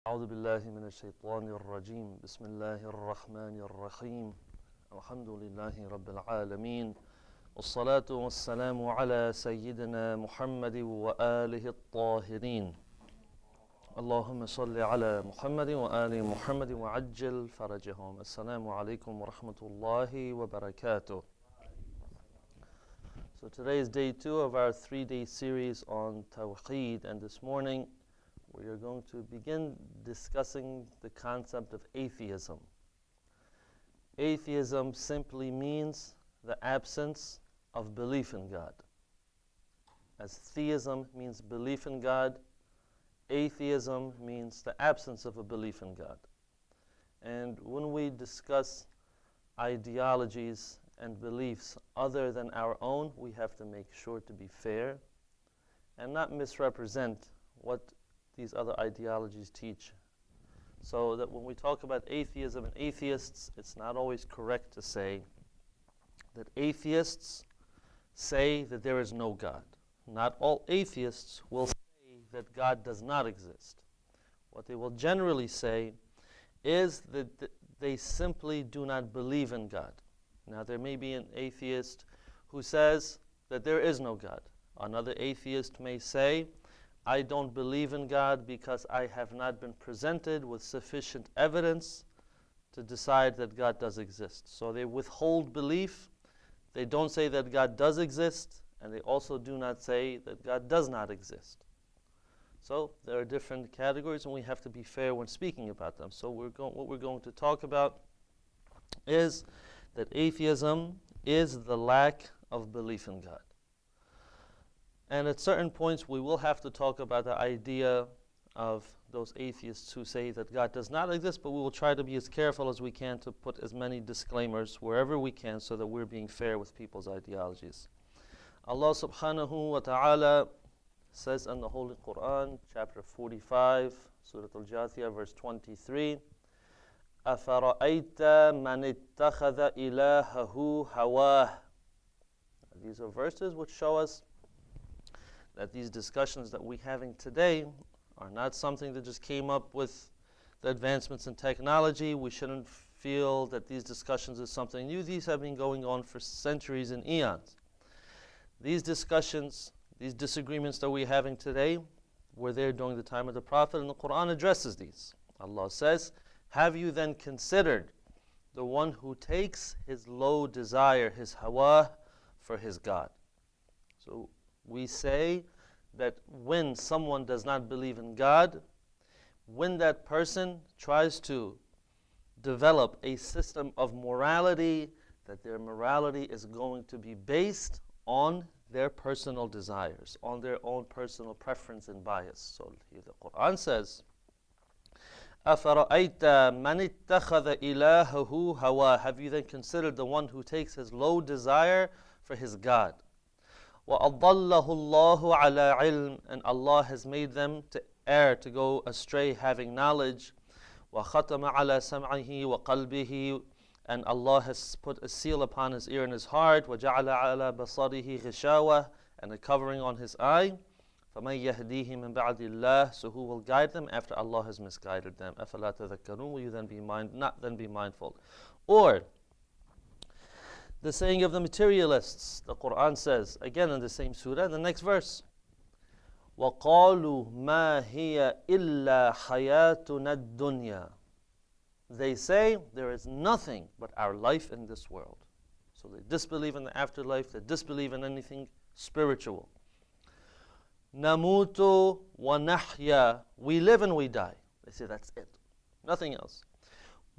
أعوذ بالله من الشيطان الرجيم بسم الله الرحمن الرحيم الحمد لله رب العالمين والصلاة والسلام على سيدنا محمد وآله الطاهرين اللهم صل على محمد وآل محمد وعجل فرجهم. Assalamu alaikum wa rahmatullahi wa barakatuh. So today is day 2 of our 3-day series on Tawheed, and this morning we are going to begin discussing the concept of atheism. Atheism simply means the absence of belief in God. As theism means belief in God, atheism means the absence of a belief in God. And when we discuss ideologies and beliefs other than our own, we have to make sure to be fair and not misrepresent what these other ideologies teach. So that when we talk about atheism and atheists, it's not always correct to say that atheists say that there is no God. Not all atheists will say that God does not exist. What they will generally say is that they simply do not believe in God. Now, there may be an atheist who says that there is no God. Another atheist may say, I don't believe in God because I have not been presented with sufficient evidence to decide that God does exist. So they withhold belief. They don't say that God does exist, and they also do not say that God does not exist. So there are different categories, and we have to be fair when speaking about them. So what we're going to talk about is that atheism is the lack of belief in God. And at certain points, we will have to talk about the idea of those atheists who say that God does not exist, but we will try to be as careful as we can to put as many disclaimers wherever we can so that we're being fair with people's ideologies. Allah subhanahu wa ta'ala says in the Holy Quran, chapter 45, Surah Al-Jathiyah, verse 23, أَفَرَأَيْتَ مَنِ اتَّخَذَ إِلَهَهُ هَوَاهُ. These are verses which show us that these discussions that we're having today are not something that just came up with the advancements in technology. We shouldn't feel that these discussions are something new. These have been going on for centuries and eons. These discussions, these disagreements that we're having today were there during the time of the Prophet, and the Quran addresses these. Allah says, have you then considered the one who takes his low desire, his hawa, for his God? So we say that when someone does not believe in God, when that person tries to develop a system of morality, that their morality is going to be based on their personal desires, on their own personal preference and bias. So here the Quran says, أَفَرَأَيْتَ مَنِ اتَّخَذَ إِلَهَهُ هَوَاهُ. Have you then considered the one who takes his low desire for his God? وَأَضَلَّهُ اللَّهُ عَلَىٰ عِلْمٍ. And Allah has made them to err, to go astray, having knowledge. وَخَتَمَ عَلَىٰ سَمْعِهِ وَقَلْبِهِ. And Allah has put a seal upon his ear and his heart. وَجَعَلَ عَلَىٰ بَصَرِهِ غِشَاوَةً. And a covering on his eye. فَمَنْ يَهْدِيهِ مِنْ بَعْدِ اللَّهِ. So who will guide them after Allah has misguided them? أَفَلَا تَذَكَّرُونَ. Will you then not then be mindful? Or the saying of the materialists, the Quran says, again in the same surah, the next verse, وَقَالُوا مَا هِيَ إِلَّا حَيَاتُنَا الدُّنْيَا. They say there is nothing but our life in this world. So they disbelieve in the afterlife, they disbelieve in anything spiritual. نَمُوتُ وَنَحْيَا. We live and we die. They say that's it, nothing else.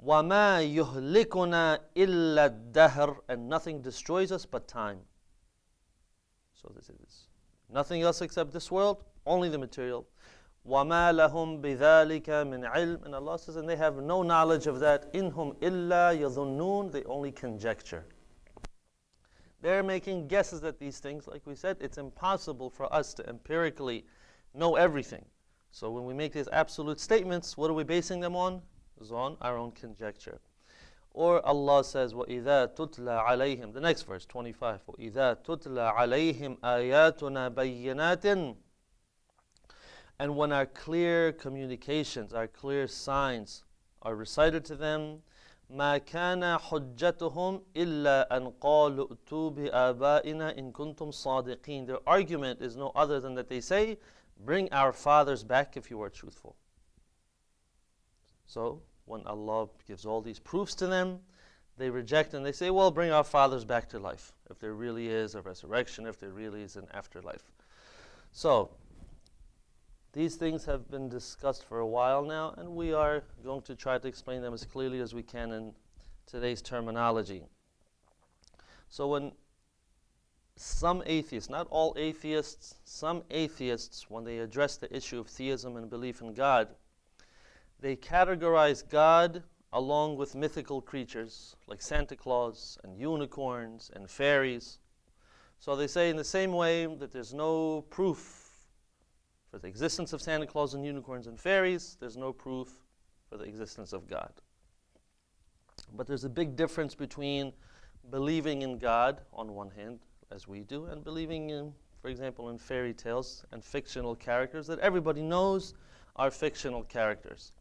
وَمَا يُهْلِكُنَا إِلَّا الدَّهْرِ. And nothing destroys us but time. So this is nothing else except this world, only the material. وَمَا لَهُمْ بِذَلِكَ مِنْ عِلْمٍ. And Allah says, and they have no knowledge of that. إِنْهُمْ إِلَّا يَظُنُّونَ. They only conjecture. They're making guesses at these things. Like we said, it's impossible for us to empirically know everything. So when we make these absolute statements, what are we basing them on? Is on our own conjecture. Or Allah says, وَإِذَا تُتْلَى عَلَيْهِمْ. The next verse, 25. وَإِذَا تُتْلَى عَلَيْهِمْ آيَاتُنَا بَيِّنَاتٍ. And when our clear communications, our clear signs are recited to them, ما كان حجتهم إلا أن قالوا ائتوا بآبائنا إن كنتم صادقين. Their argument is no other than that they say, bring our fathers back if you are truthful. So when Allah gives all these proofs to them, they reject and they say, well, bring our fathers back to life. If there really is a resurrection, if there really is an afterlife. So these things have been discussed for a while now, and we are going to try to explain them as clearly as we can in today's terminology. So when some atheists, not all atheists, some atheists, when they address the issue of theism and belief in God, they categorize God along with mythical creatures like Santa Claus and unicorns and fairies. So they say in the same way that there's no proof for the existence of Santa Claus and unicorns and fairies, there's no proof for the existence of God. But there's a big difference between believing in God on one hand, as we do, and believing in, for example, in fairy tales and fictional characters that everybody knows are fictional characters.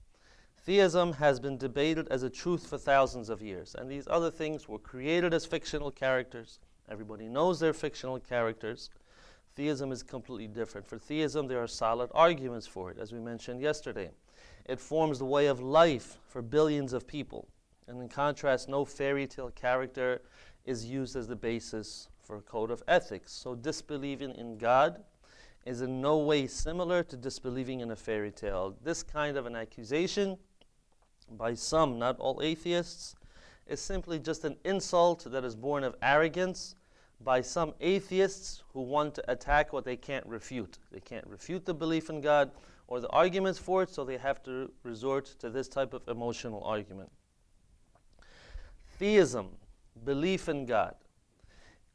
Theism has been debated as a truth for thousands of years, and these other things were created as fictional characters. Everybody knows they're fictional characters. Theism is completely different. For theism, there are solid arguments for it, as we mentioned yesterday. It forms the way of life for billions of people. And in contrast, no fairy tale character is used as the basis for a code of ethics. So disbelieving in God is in no way similar to disbelieving in a fairy tale. This kind of an accusation by some, not all atheists, is simply just an insult that is born of arrogance by some atheists who want to attack what they can't refute. They can't refute the belief in God or the arguments for it, so they have to resort to this type of emotional argument. Theism, belief in God,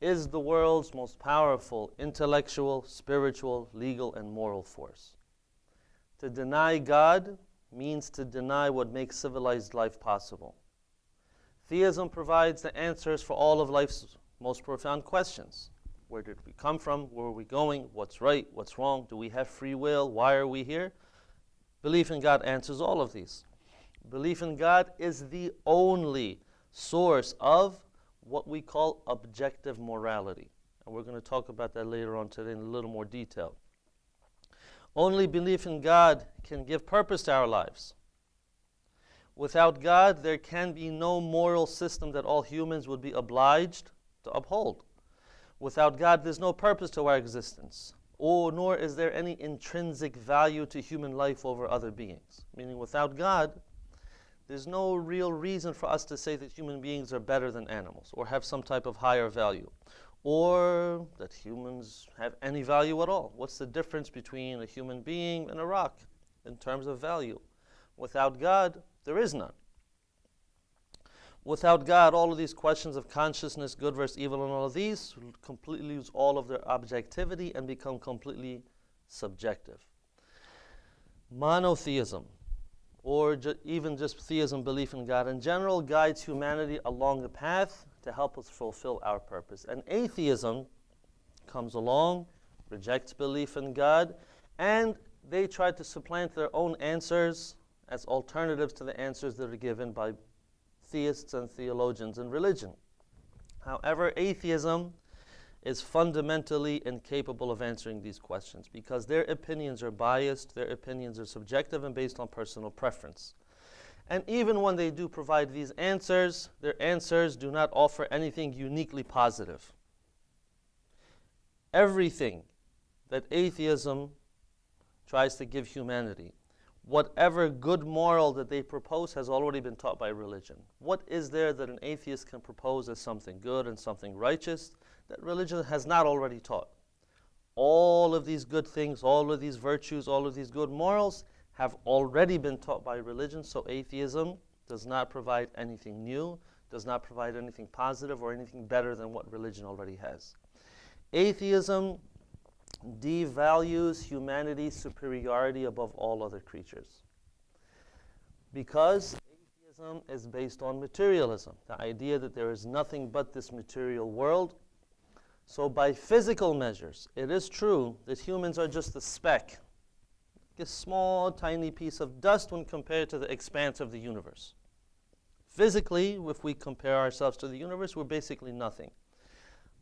is the world's most powerful intellectual, spiritual, legal, and moral force. To deny God means to deny what makes civilized life possible. Theism provides the answers for all of life's most profound questions. Where did we come from? Where are we going? What's right? What's wrong? Do we have free will? Why are we here? Belief in God answers all of these. Belief in God is the only source of what we call objective morality. And we're going to talk about that later on today in a little more detail. Only belief in God can give purpose to our lives. Without God, there can be no moral system that all humans would be obliged to uphold. Without God, there's no purpose to our existence, nor is there any intrinsic value to human life over other beings. Meaning, without God, there's no real reason for us to say that human beings are better than animals, or have some type of higher value, or that humans have any value at all. What's the difference between a human being and a rock in terms of value? Without God, there is none. Without God, all of these questions of consciousness, good versus evil, and all of these completely lose all of their objectivity and become completely subjective. Monotheism, or even just theism, belief in God in general, guides humanity along the path to help us fulfill our purpose. And atheism comes along, rejects belief in God, and they try to supplant their own answers as alternatives to the answers that are given by theists and theologians in religion. However, atheism is fundamentally incapable of answering these questions because their opinions are biased, their opinions are subjective and based on personal preference. And even when they do provide these answers, their answers do not offer anything uniquely positive. Everything that atheism tries to give humanity, whatever good moral that they propose has already been taught by religion. What is there that an atheist can propose as something good and something righteous that religion has not already taught? All of these good things, all of these virtues, all of these good morals have already been taught by religion, so atheism does not provide anything new, does not provide anything positive or anything better than what religion already has. Atheism devalues humanity's superiority above all other creatures because atheism is based on materialism, the idea that there is nothing but this material world. So by physical measures, it is true that humans are just a speck, like a small, tiny piece of dust when compared to the expanse of the universe. Physically, if we compare ourselves to the universe, we're basically nothing.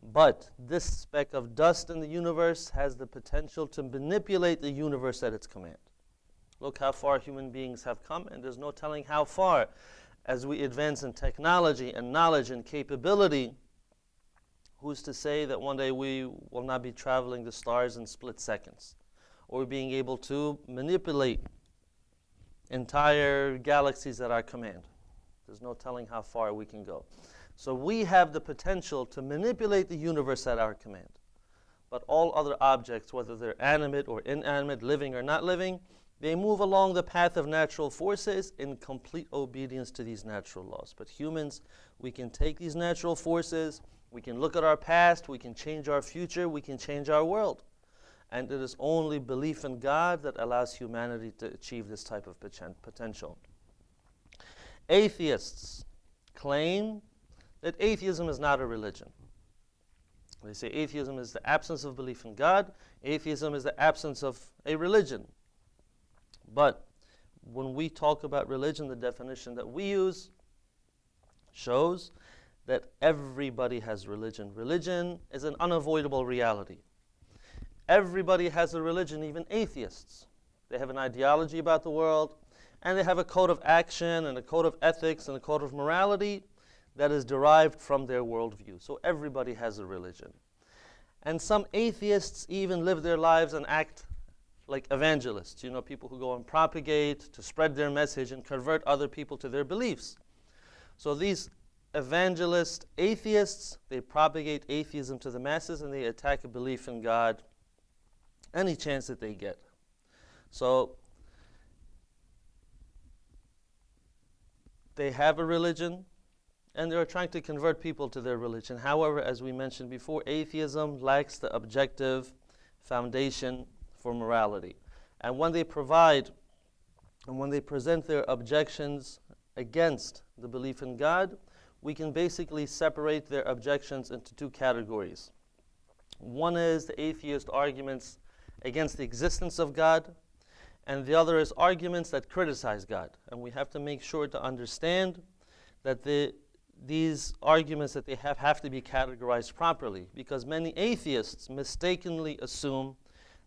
But this speck of dust in the universe has the potential to manipulate the universe at its command. Look how far human beings have come, and there's no telling how far. As we advance in technology and knowledge and capability, who's to say that one day we will not be traveling the stars in split seconds, or being able to manipulate entire galaxies at our command? There's no telling how far we can go. So we have the potential to manipulate the universe at our command. But all other objects, whether they're animate or inanimate, living or not living, they move along the path of natural forces in complete obedience to these natural laws. But humans, we can take these natural forces, we can look at our past, we can change our future, we can change our world. And it is only belief in God that allows humanity to achieve this type of potential. Atheists claim that atheism is not a religion. They say atheism is the absence of belief in God. Atheism is the absence of a religion. But when we talk about religion, the definition that we use shows that everybody has religion. Religion is an unavoidable reality. Everybody has a religion, even atheists. They have an ideology about the world, and they have a code of action and a code of ethics and a code of morality that is derived from their worldview. So everybody has a religion. And some atheists even live their lives and act like evangelists, people who go and propagate, to spread their message and convert other people to their beliefs. So these evangelist atheists, they propagate atheism to the masses and they attack a belief in God any chance that they get. So they have a religion and they're trying to convert people to their religion. However, as we mentioned before, atheism lacks the objective foundation for morality. And when they present their objections against the belief in God, we can basically separate their objections into two categories. One is the atheist arguments against the existence of God, and the other is arguments that criticize God. And we have to make sure to understand that these arguments that they have to be categorized properly, because many atheists mistakenly assume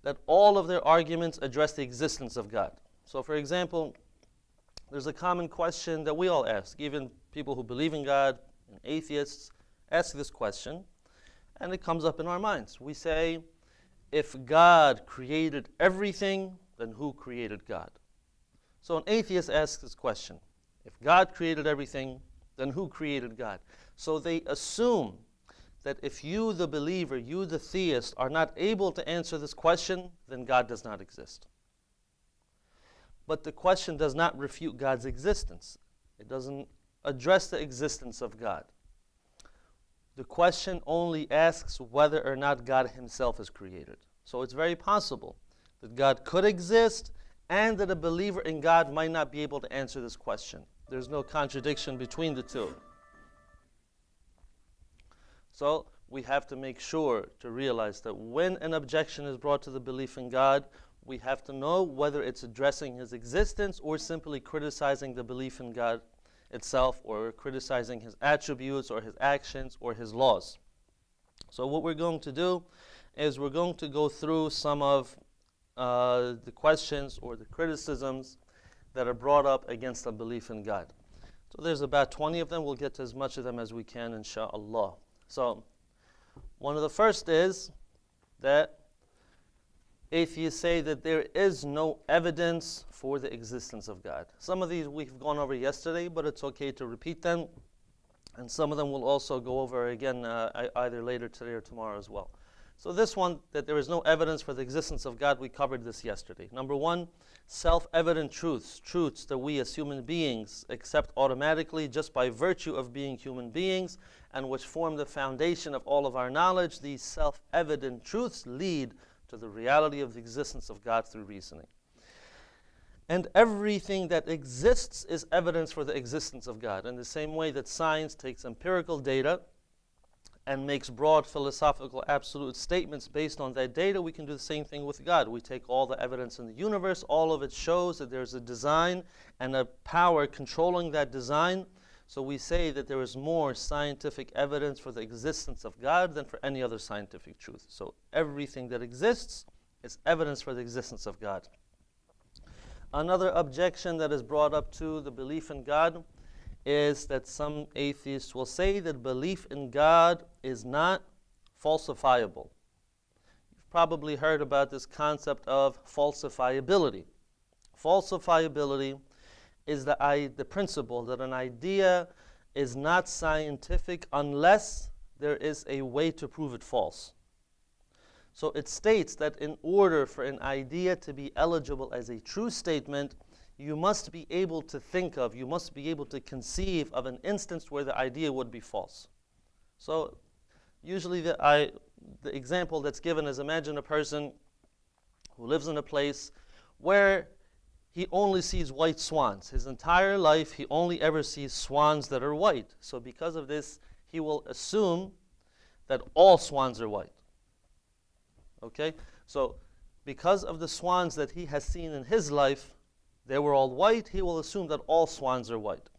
that all of their arguments address the existence of God. So for example, there's a common question that we all ask, even people who believe in God and atheists ask this question, and it comes up in our minds. We say, if God created everything, then who created God? So an atheist asks this question. If God created everything, then who created God? So they assume that if you, the believer, you, the theist, are not able to answer this question, then God does not exist. But the question does not refute God's existence. It doesn't address the existence of God. The question only asks whether or not God himself is created. So it's very possible that God could exist and that a believer in God might not be able to answer this question. There's no contradiction between the two. So we have to make sure to realize that when an objection is brought to the belief in God, we have to know whether it's addressing his existence or simply criticizing the belief in God itself, or criticizing his attributes or his actions or his laws. So what we're going to do is we're going to go through some of the questions or the criticisms that are brought up against the belief in God. So there's about 20 of them. We'll get to as much of them as we can, inshallah. So one of the first is that atheists say that there is no evidence for the existence of God. Some of these we've gone over yesterday, but it's okay to repeat them. And some of them we'll also go over again either later today or tomorrow as well. So this one, that there is no evidence for the existence of God, we covered this yesterday. Number one, self-evident truths that we as human beings accept automatically just by virtue of being human beings, and which form the foundation of all of our knowledge. These self-evident truths lead to the reality of the existence of God through reasoning. And everything that exists is evidence for the existence of God. In the same way that science takes empirical data and makes broad philosophical absolute statements based on that data, we can do the same thing with God. We take all the evidence in the universe, all of it shows that there's a design and a power controlling that design. So we say that there is more scientific evidence for the existence of God than for any other scientific truth. So everything that exists is evidence for the existence of God. Another objection that is brought up to the belief in God is that some atheists will say that belief in God is not falsifiable. You've probably heard about this concept of falsifiability. Falsifiability is the principle that an idea is not scientific unless there is a way to prove it false. So it states that in order for an idea to be eligible as a true statement, you must be able to think of, you must be able to conceive of an instance where the idea would be false. So usually the example that's given is, imagine a person who lives in a place where he only sees white swans. His entire life he only ever sees swans that are white. So because of this, he will assume that all swans are white. Okay? So because of the swans that he has seen in his life, they were all white, he will assume that all swans are white.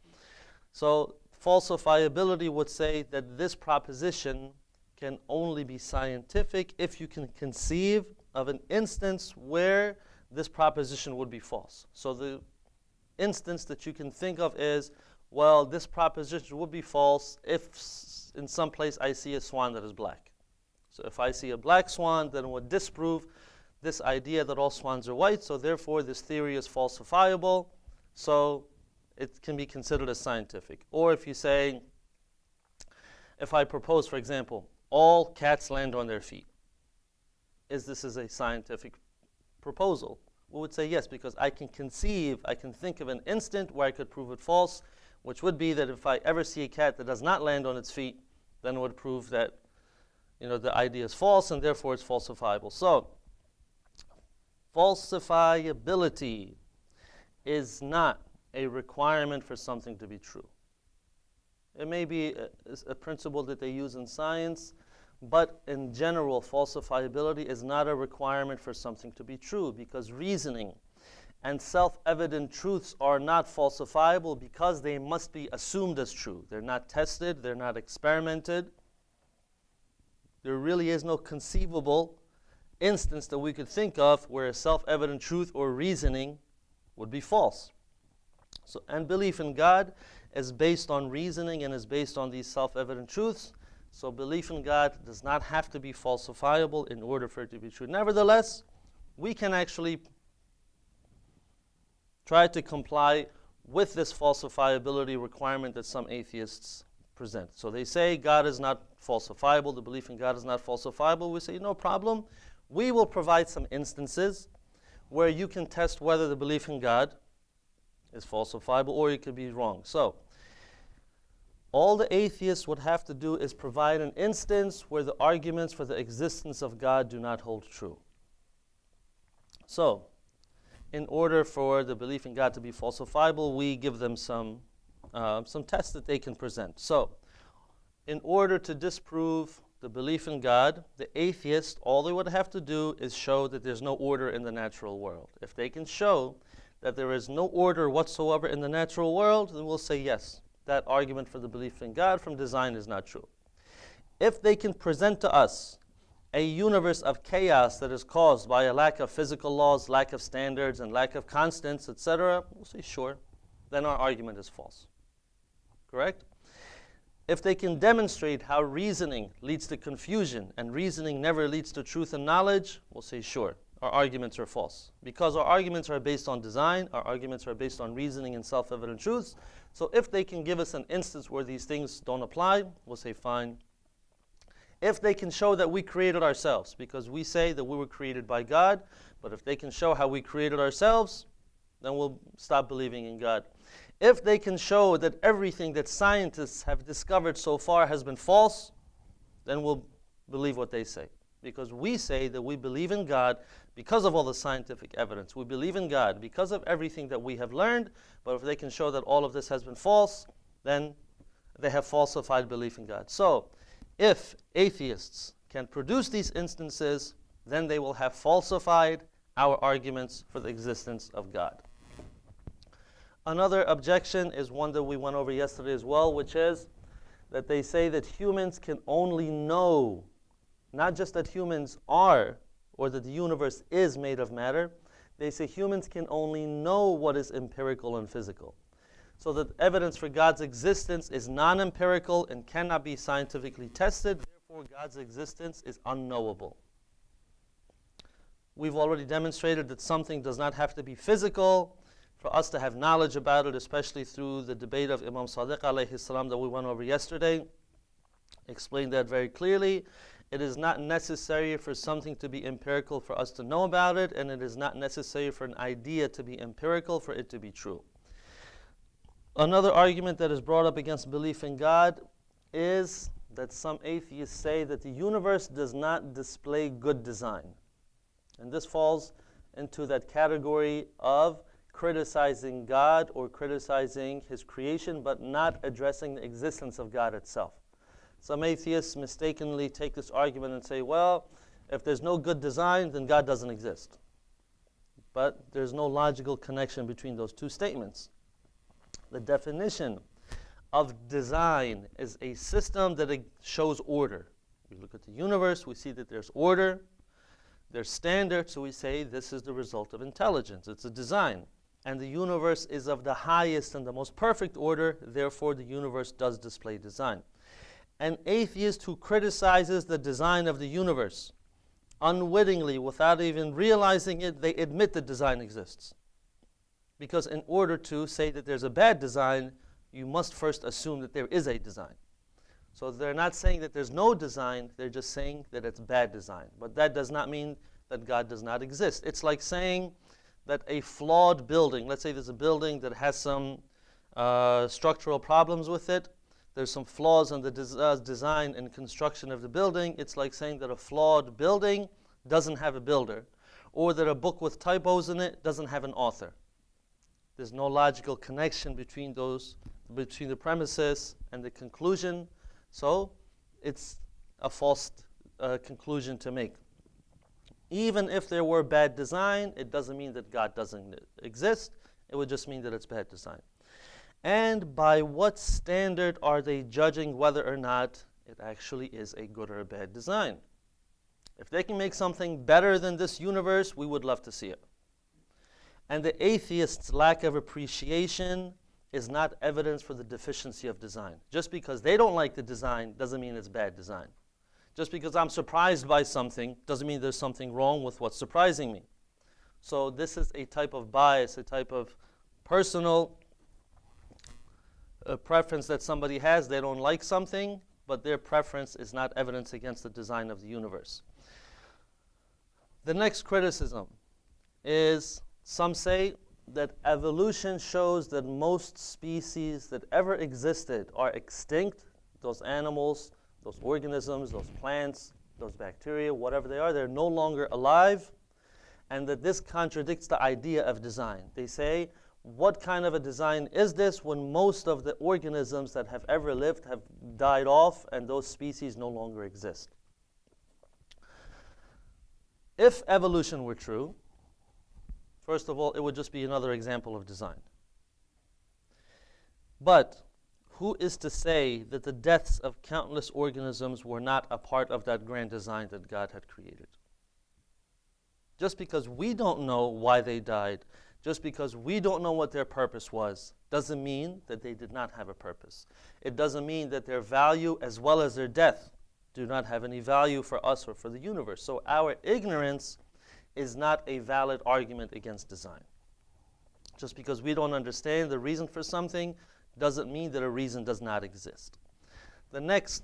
So falsifiability would say that this proposition can only be scientific if you can conceive of an instance where this proposition would be false. So the instance that you can think of is, well, this proposition would be false if in some place I see a swan that is black. So if I see a black swan, then it would disprove this idea that all swans are white, so therefore this theory is falsifiable, so it can be considered as scientific. Or if you say, if I propose, for example, all cats land on their feet, is this a scientific proposal? We would say yes, because I can think of an instant where I could prove it false, which would be that if I ever see a cat that does not land on its feet, then it would prove that the idea is false, and therefore it's falsifiable. So falsifiability is not a requirement for something to be true. It may be a principle that they use in science, but in general, falsifiability is not a requirement for something to be true, because reasoning and self-evident truths are not falsifiable because they must be assumed as true. They're not tested, they're not experimented. There really is no conceivable instance that we could think of where a self-evident truth or reasoning would be false. So, and belief in God is based on reasoning and is based on these self-evident truths. So belief in God does not have to be falsifiable in order for it to be true. Nevertheless, we can actually try to comply with this falsifiability requirement that some atheists present. So they say God is not falsifiable, the belief in God is not falsifiable. We say, no problem. We will provide some instances where you can test whether the belief in God is falsifiable or it could be wrong. So all the atheists would have to do is provide an instance where the arguments for the existence of God do not hold true. So in order for the belief in God to be falsifiable, we give them some tests that they can present. So in order to disprove the belief in God, the atheist, all they would have to do is show that there's no order in the natural world. If they can show that there is no order whatsoever in the natural world, then we'll say yes, that argument for the belief in God from design is not true. If they can present to us a universe of chaos that is caused by a lack of physical laws, lack of standards, and lack of constants, etc., we'll say sure, then our argument is false. Correct? If they can demonstrate how reasoning leads to confusion and reasoning never leads to truth and knowledge, we'll say sure, our arguments are false. Because our arguments are based on design, our arguments are based on reasoning and self-evident truths. So if they can give us an instance where these things don't apply, we'll say fine. If they can show that we created ourselves, because we say that we were created by God, but if they can show how we created ourselves, then we'll stop believing in God. If they can show that everything that scientists have discovered so far has been false, then we'll believe what they say. Because we say that we believe in God because of all the scientific evidence. We believe in God because of everything that we have learned, but if they can show that all of this has been false, then they have falsified belief in God. So, If atheists can produce these instances, then they will have falsified our arguments for the existence of God. Another objection is one that we went over yesterday as well, which is that they say that humans can only know, not just that humans are, or that the universe is made of matter. They say humans can only know what is empirical and physical. So that evidence for God's existence is non-empirical and cannot be scientifically tested. Therefore, God's existence is unknowable. We've already demonstrated that something does not have to be physical for us to have knowledge about it, especially through the debate of Imam Sadiq alayhi salam that we went over yesterday. Explained that very clearly. It is not necessary for something to be empirical for us to know about it, and it is not necessary for an idea to be empirical for it to be true. Another argument that is brought up against belief in God is that some atheists say that the universe does not display good design. And this falls into that category of criticizing God or criticizing His creation, but not addressing the existence of God itself. Some atheists mistakenly take this argument and say, well, if there's no good design, then God doesn't exist. But there's no logical connection between those two statements. The definition of design is a system that shows order. We look at the universe, we see that there's order, there's standards, so we say this is the result of intelligence. It's a design. And the universe is of the highest and the most perfect order, therefore the universe does display design. An atheist who criticizes the design of the universe, unwittingly, without even realizing it, they admit that design exists. Because in order to say that there's a bad design, you must first assume that there is a design. So they're not saying that there's no design, they're just saying that it's bad design. But that does not mean that God does not exist. It's like saying that a flawed building, let's say there's a building that has some structural problems with it, there's some flaws in the design and construction of the building. It's like saying that a flawed building doesn't have a builder, or that a book with typos in it doesn't have an author. There's no logical connection between the premises and the conclusion, so it's a false conclusion to make. Even if there were bad design, it doesn't mean that God doesn't exist. It would just mean that it's bad design. And by what standard are they judging whether or not it actually is a good or a bad design? If they can make something better than this universe, we would love to see it. And the atheist's lack of appreciation is not evidence for the deficiency of design. Just because they don't like the design doesn't mean it's bad design. Just because I'm surprised by something doesn't mean there's something wrong with what's surprising me. So this is a type of bias, a type of personal preference that somebody has. They don't like something, but their preference is not evidence against the design of the universe. The next criticism is, some say that evolution shows that most species that ever existed are extinct. Those animals, those organisms, those plants, those bacteria, whatever they are, they're no longer alive, and that this contradicts the idea of design. They say, what kind of a design is this when most of the organisms that have ever lived have died off and those species no longer exist? If evolution were true, first of all, it would just be another example of design. But who is to say that the deaths of countless organisms were not a part of that grand design that God had created? Just because we don't know why they died, just because we don't know what their purpose was, doesn't mean that they did not have a purpose. It doesn't mean that their value as well as their death do not have any value for us or for the universe. So our ignorance is not a valid argument against design. Just because we don't understand the reason for something doesn't mean that a reason does not exist. The next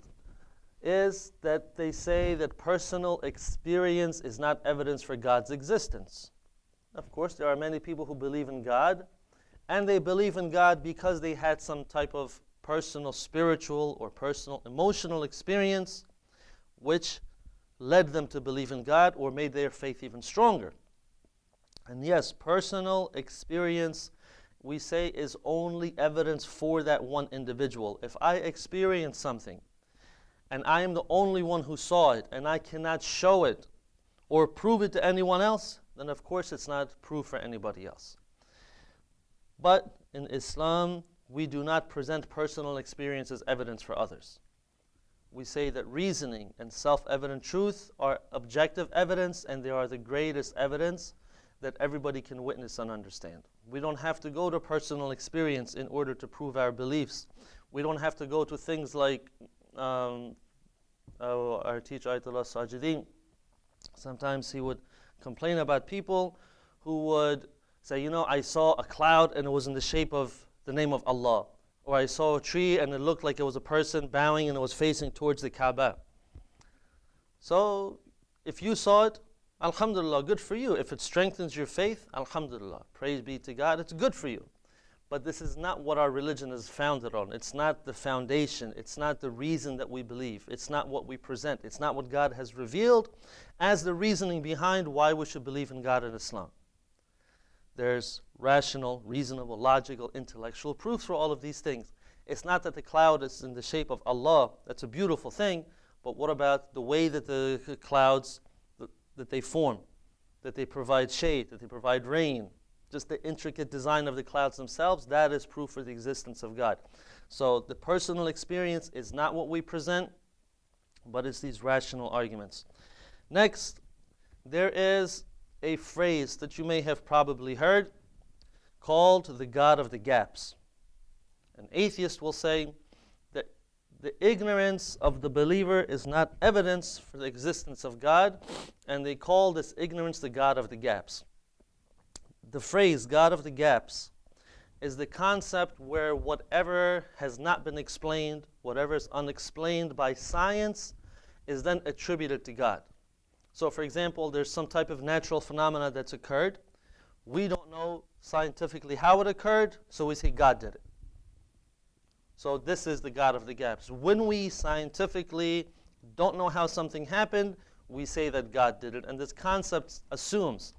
is that they say that personal experience is not evidence for God's existence. Of course, there are many people who believe in God, and they believe in God because they had some type of personal spiritual or personal emotional experience which led them to believe in God or made their faith even stronger. And yes, personal experience, we say, is only evidence for that one individual. If I experience something and I am the only one who saw it, and I cannot show it or prove it to anyone else, then of course it's not proof for anybody else. But in Islam, we do not present personal experience as evidence for others. We say that reasoning and self-evident truth are objective evidence, and they are the greatest evidence that everybody can witness and understand. We don't have to go to personal experience in order to prove our beliefs. We don't have to go to things like our teacher Ayatollah Sajidin. Sometimes he would complain about people who would say, you know, I saw a cloud and it was in the shape of the name of Allah. Or I saw a tree and it looked like it was a person bowing and it was facing towards the Kaaba. So if you saw it, alhamdulillah, good for you. If it strengthens your faith, alhamdulillah, praise be to God, it's good for you. But this is not what our religion is founded on. It's not the foundation. It's not the reason that we believe. It's not what we present. It's not what God has revealed as the reasoning behind why we should believe in God and Islam. There's rational, reasonable, logical, intellectual proofs for all of these things. It's not that the cloud is in the shape of Allah. That's a beautiful thing. But what about the way that the clouds, that they form, that they provide shade, that they provide rain? Just the intricate design of the clouds themselves, that is proof for the existence of God. So the personal experience is not what we present, but it's these rational arguments. Next, there is a phrase that you may have probably heard called the God of the gaps. An atheist will say that the ignorance of the believer is not evidence for the existence of God, and they call this ignorance the God of the gaps. The phrase God of the gaps is the concept where whatever has not been explained, whatever is unexplained by science, is then attributed to God. So for example, there's some type of natural phenomena that's occurred. We don't know scientifically how it occurred, so we say God did it. So this is the God of the gaps. When we scientifically don't know how something happened, we say that God did it. And this concept assumes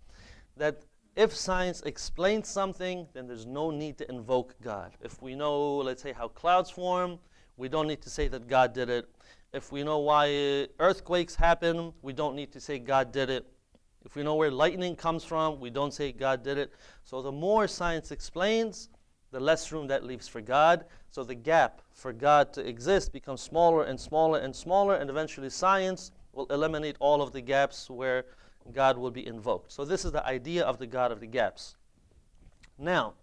that if science explains something, then there's no need to invoke God. If we know, let's say, how clouds form, we don't need to say that God did it. If we know why earthquakes happen, we don't need to say God did it. If we know where lightning comes from, we don't say God did it. So the more science explains, the less room that leaves for God. So the gap for God to exist becomes smaller and smaller and smaller, and eventually science will eliminate all of the gaps where God will be invoked. So this is the idea of the God of the gaps. Now,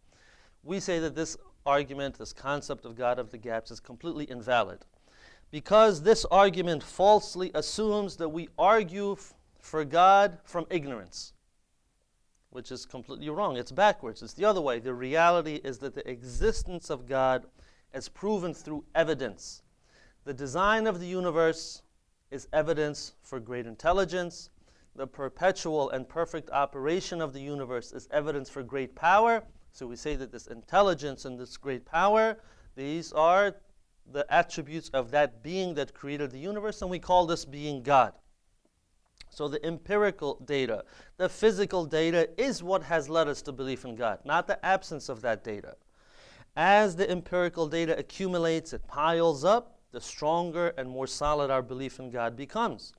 we say that this argument, this concept of God of the gaps, is completely invalid, because this argument falsely assumes that we argue for God from ignorance, which is completely wrong. It's backwards. It's the other way. The reality is that the existence of God is proven through evidence. The design of the universe is evidence for great intelligence. The perpetual and perfect operation of the universe is evidence for great power. So we say that this intelligence and this great power, these are the attributes of that being that created the universe, and we call this being God. So the empirical data, the physical data, is what has led us to belief in God, not the absence of that data. As the empirical data accumulates, it piles up, the stronger and more solid our belief in God becomes.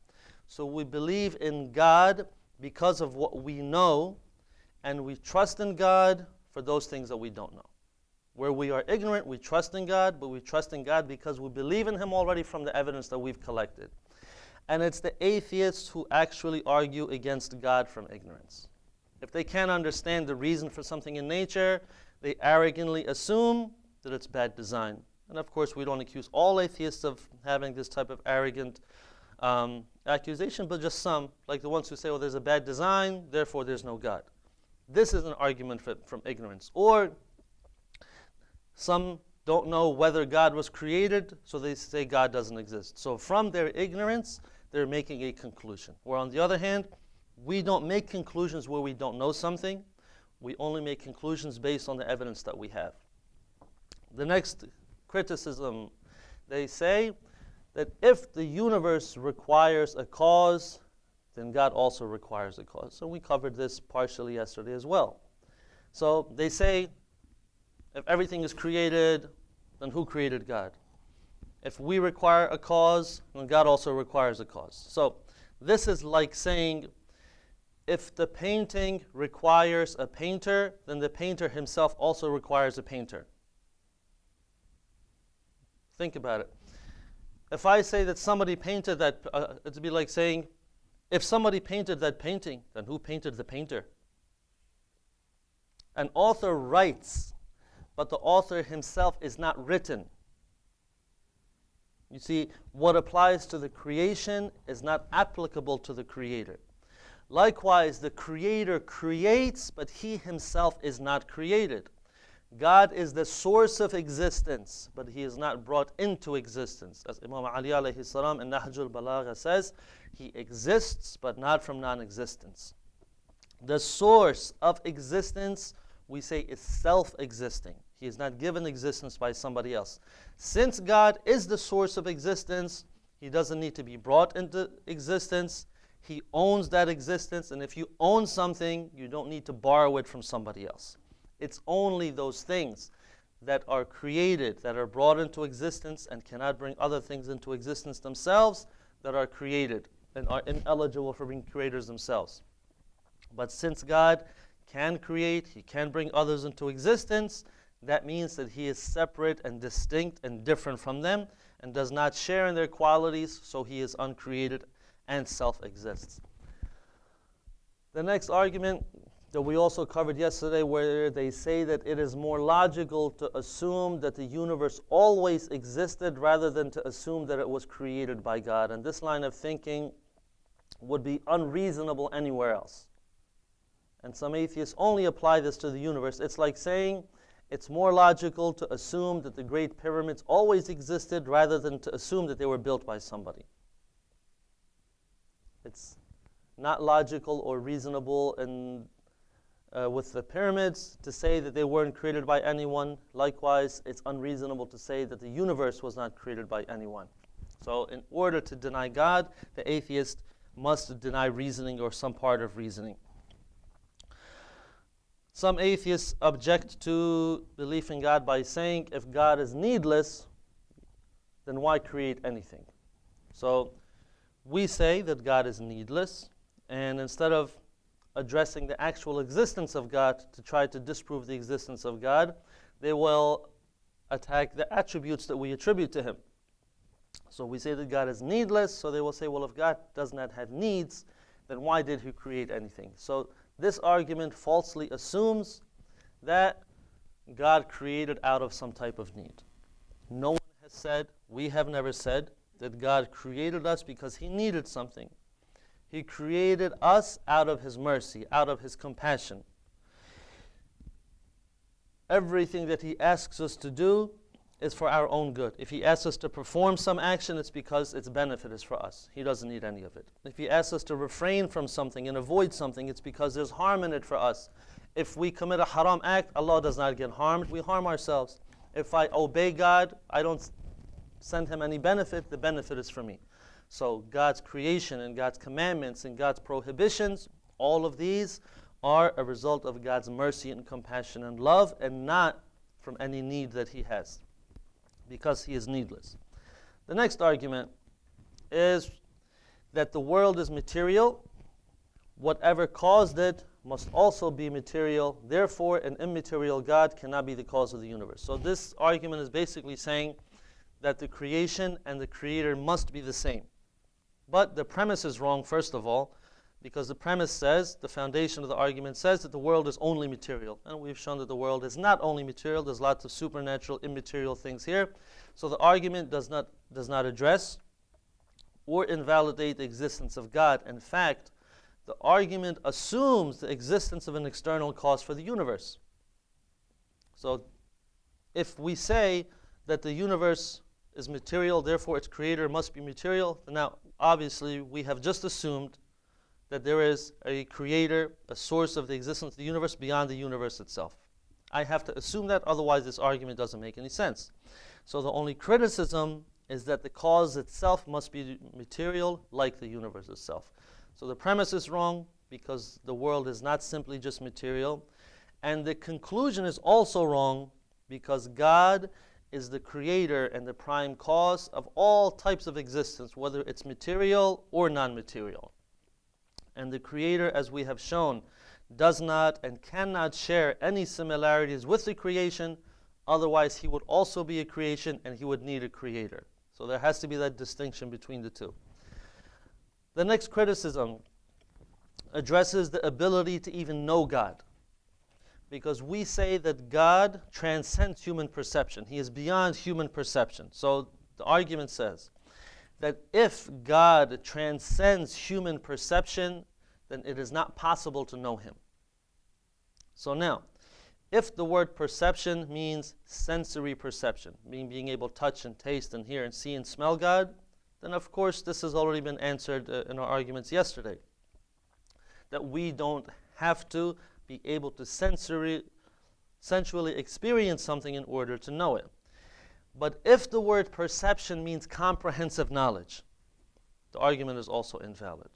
So we believe in God because of what we know, and we trust in God for those things that we don't know. Where we are ignorant, we trust in God, but we trust in God because we believe in Him already from the evidence that we've collected. And it's the atheists who actually argue against God from ignorance. If they can't understand the reason for something in nature, they arrogantly assume that it's bad design. And of course, we don't accuse all atheists of having this type of arrogant accusation, but just some, like the ones who say, well, there's a bad design, therefore there's no God. This is an argument from ignorance. Or some don't know whether God was created, so they say God doesn't exist. So from their ignorance, they're making a conclusion. Where on the other hand, we don't make conclusions where we don't know something. We only make conclusions based on the evidence that we have. The next criticism, they say that if the universe requires a cause, then God also requires a cause. So we covered this partially yesterday as well. So they say, if everything is created, then who created God? If we require a cause, then God also requires a cause. So this is like saying, if the painting requires a painter, then the painter himself also requires a painter. Think about it. If I say that somebody painted that, it'd be like saying, if somebody painted that painting, then who painted the painter? An author writes, but the author himself is not written. You see, what applies to the creation is not applicable to the creator. Likewise, the creator creates, but he himself is not created. God is the source of existence, but he is not brought into existence. As Imam Ali alayhi salam in Nahjul Balagha says, he exists, but not from non-existence. The source of existence, we say, is self-existing. He is not given existence by somebody else. Since God is the source of existence, he doesn't need to be brought into existence. He owns that existence, and if you own something, you don't need to borrow it from somebody else. It's only those things that are created, that are brought into existence and cannot bring other things into existence themselves, that are created and are ineligible for being creators themselves. But since God can create, he can bring others into existence, that means that he is separate and distinct and different from them and does not share in their qualities, so he is uncreated and self-exists. The next argument that we also covered yesterday, where they say that it is more logical to assume that the universe always existed rather than to assume that it was created by God. And this line of thinking would be unreasonable anywhere else. And some atheists only apply this to the universe. It's like saying it's more logical to assume that the Great Pyramids always existed rather than to assume that they were built by somebody. It's not logical or reasonable and with the pyramids to say that they weren't created by anyone. Likewise, it's unreasonable to say that the universe was not created by anyone. So in order to deny God, the atheist must deny reasoning or some part of reasoning. Some atheists object to belief in God by saying, if God is needless, then why create anything? So we say that God is needless, and instead of addressing the actual existence of God to try to disprove the existence of God, they will attack the attributes that we attribute to him. So we say that God is needless, so they will say, well, if God does not have needs, then why did he create anything? So this argument falsely assumes that God created out of some type of need. No one has said, we have never said, that God created us because he needed something. He created us out of his mercy, out of his compassion. Everything that he asks us to do is for our own good. If he asks us to perform some action, it's because its benefit is for us. He doesn't need any of it. If he asks us to refrain from something and avoid something, it's because there's harm in it for us. If we commit a haram act, Allah does not get harmed. We harm ourselves. If I obey God, I don't send him any benefit. The benefit is for me. So God's creation and God's commandments and God's prohibitions, all of these are a result of God's mercy and compassion and love, and not from any need that he has, because he is needless. The next argument is that the world is material. Whatever caused it must also be material. Therefore, an immaterial God cannot be the cause of the universe. So this argument is basically saying that the creation and the creator must be the same. But the premise is wrong, first of all, because the premise says, the foundation of the argument says that the world is only material. And we've shown that the world is not only material. There's lots of supernatural, immaterial things here. So the argument does not address or invalidate the existence of God. In fact, the argument assumes the existence of an external cause for the universe. So if we say that the universe is material, therefore its creator must be material, then now obviously we have just assumed that there is a creator, a source of the existence of the universe beyond the universe itself. I have to assume that, otherwise this argument doesn't make any sense. So the only criticism is that the cause itself must be material like the universe itself. So the premise is wrong because the world is not simply just material. And the conclusion is also wrong because God is the creator and the prime cause of all types of existence, whether it's material or non-material. And the creator, as we have shown, does not and cannot share any similarities with the creation, otherwise he would also be a creation and he would need a creator. So there has to be that distinction between the two. The next criticism addresses the ability to even know God. Because we say that God transcends human perception. He is beyond human perception. So the argument says that if God transcends human perception, then it is not possible to know him. So now, if the word perception means sensory perception, meaning being able to touch and taste and hear and see and smell God, then of course this has already been answered in our arguments yesterday. That we don't have to be able to sensually experience something in order to know it. But if the word perception means comprehensive knowledge, the argument is also invalid.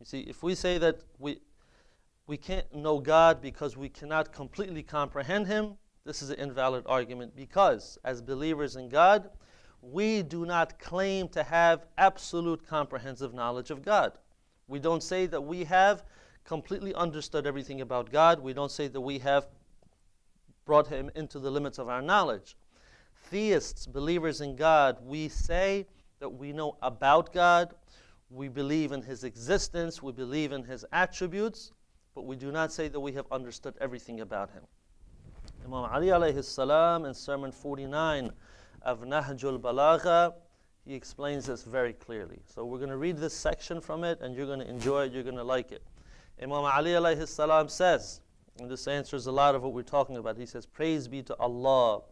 You see, if we say that we can't know God because we cannot completely comprehend him, this is an invalid argument, because as believers in God, we do not claim to have absolute comprehensive knowledge of God. We don't say that we have completely understood everything about God. We don't say that we have brought him into the limits of our knowledge. Theists, believers in God, we say that we know about God, we believe in his existence, we believe in his attributes, but we do not say that we have understood everything about him. Imam Ali alayhi salam in Sermon 49 of Nahjul Balagha, he explains this very clearly. So we're going to read this section from it, and you're going to enjoy it, you're going to like it. Imam Ali alayhi salam says, and this answers a lot of what we're talking about, he says, "Praise be to Allah,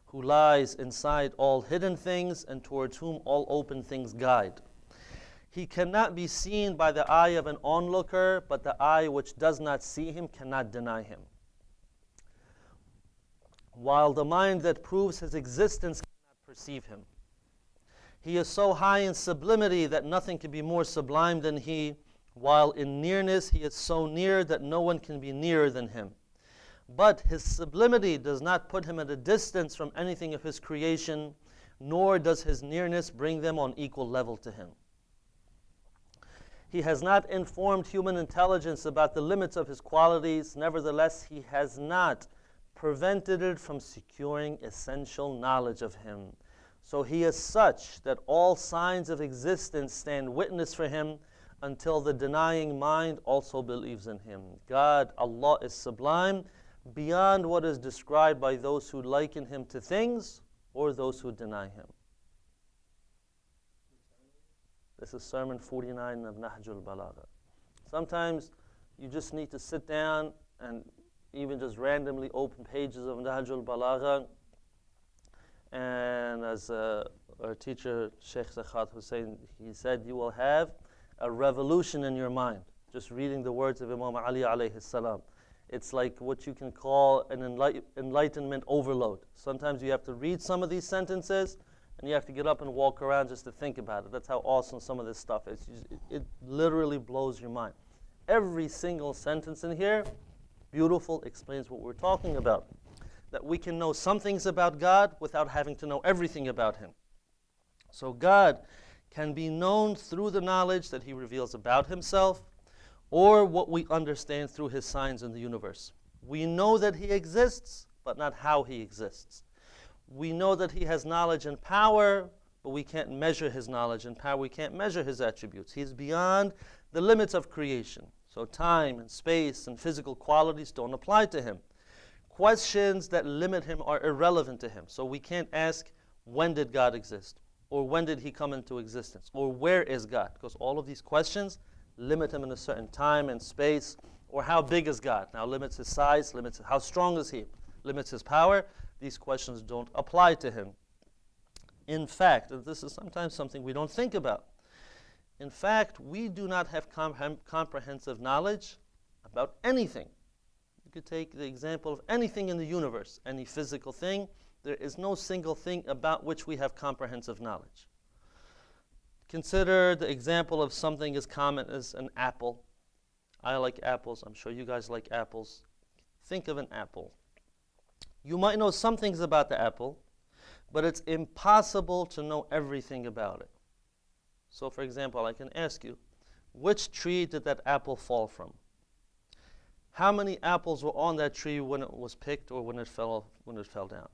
who lies inside all hidden things and towards whom all open things guide. He cannot be seen by the eye of an onlooker, but the eye which does not see him cannot deny him. While the mind that proves his existence cannot perceive him. He is so high in sublimity that nothing can be more sublime than he, while in nearness he is so near that no one can be nearer than him. But his sublimity does not put him at a distance from anything of his creation, nor does his nearness bring them on equal level to him. He has not informed human intelligence about the limits of his qualities. Nevertheless, he has not prevented it from securing essential knowledge of him. So he is such that all signs of existence stand witness for him, until the denying mind also believes in him. God, Allah, is sublime beyond what is described by those who liken him to things or those who deny him." This is Sermon 49 of Nahjul Balagha. Sometimes you just need to sit down and even just randomly open pages of Nahjul Balagha. And as our teacher, Sheikh Zakhat Hussein, he said, you will have a revolution in your mind just reading the words of Imam Ali alayhi salam. It's like what you can call an enlightenment overload. Sometimes you have to read some of these sentences and you have to get up and walk around just to think about it. That's how awesome some of this stuff is. It literally blows your mind. Every single sentence in here, beautiful, explains what we're talking about. That we can know some things about God without having to know everything about him. So God can be known through the knowledge that he reveals about himself, or what we understand through his signs in the universe. We know that he exists, but not how he exists. We know that he has knowledge and power, but we can't measure his knowledge and power. We can't measure his attributes. He's beyond the limits of creation. So time and space and physical qualities don't apply to him. Questions that limit him are irrelevant to him. So we can't ask, when did God exist? Or when did he come into existence? Or where is God? Because all of these questions limit him in a certain time and space. Or how big is God? Now limits his size, limits how strong is he, limits his power. These questions don't apply to him. In fact, and this is sometimes something we don't think about. In fact, we do not have comprehensive knowledge about anything. You could take the example of anything in the universe, any physical thing. There is no single thing about which we have comprehensive knowledge. Consider the example of something as common as an apple. I like apples. I'm sure you guys like apples. Think of an apple. You might know some things about the apple, but it's impossible to know everything about it. So for example, I can ask you, which tree did that apple fall from? How many apples were on that tree when it was picked or when it fell down?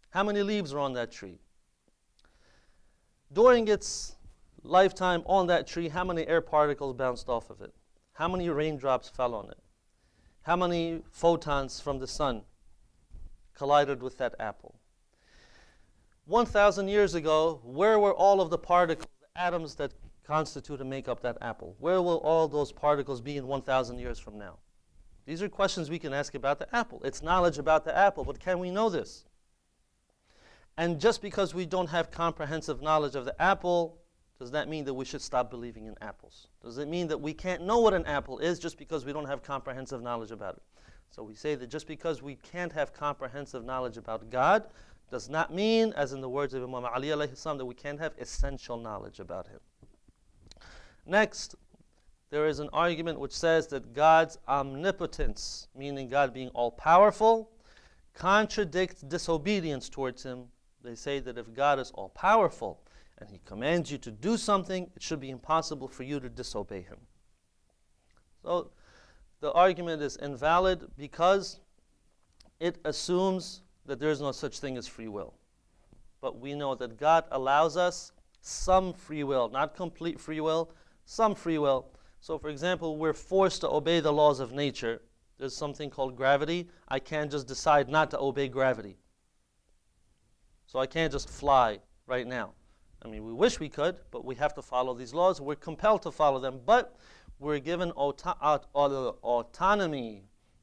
How many leaves were on that tree? During its lifetime on that tree, how many air particles bounced off of it? How many raindrops fell on it? How many photons from the sun collided with that apple? 1,000 years ago, where were all of the particles, the atoms that constitute and make up that apple? Where will all those particles be in 1,000 years from now? These are questions we can ask about the apple. It's knowledge about the apple, but can we know this? And just because we don't have comprehensive knowledge of the apple, does that mean that we should stop believing in apples? Does it mean that we can't know what an apple is just because we don't have comprehensive knowledge about it? So we say that just because we can't have comprehensive knowledge about God does not mean, as in the words of Imam Ali alayhi salam, that we can't have essential knowledge about him. Next, there is an argument which says that God's omnipotence, meaning God being all-powerful, contradicts disobedience towards him. They say that if God is all-powerful and he commands you to do something, it should be impossible for you to disobey him. So the argument is invalid because it assumes that there is no such thing as free will. But we know that God allows us some free will, not complete free will, some free will. So for example, we're forced to obey the laws of nature. There's something called gravity. I can't just decide not to obey gravity. So I can't just fly right now. I mean, we wish we could, but we have to follow these laws. We're compelled to follow them, but we're given autonomy.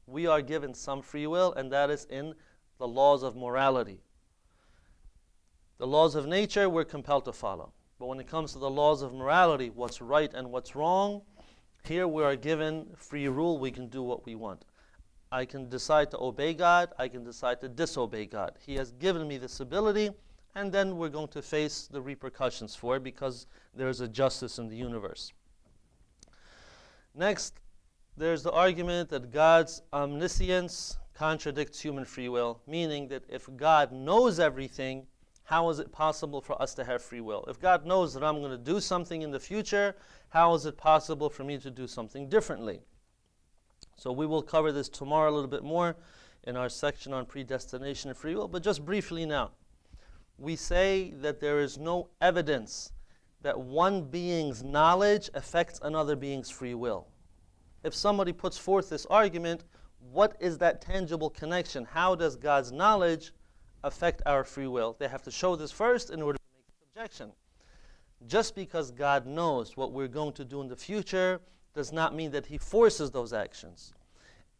We are given some free will, and that is in the laws of morality. The laws of nature we're compelled to follow. But when it comes to the laws of morality, what's right and what's wrong, here we are given free rule. We can do what we want. I can decide to obey God. I can decide to disobey God. He has given me this ability, and then we're going to face the repercussions for it because there's a justice in the universe. Next, there's the argument that God's omniscience contradicts human free will, meaning that if God knows everything, how is it possible for us to have free will? If God knows that I'm going to do something in the future, how is it possible for me to do something differently? So we will cover this tomorrow a little bit more in our section on predestination and free will, but just briefly now. We say that there is no evidence that one being's knowledge affects another being's free will. If somebody puts forth this argument, what is that tangible connection? How does God's knowledge affect our free will? They have to show this first in order to make this objection. Just because God knows what we're going to do in the future does not mean that he forces those actions.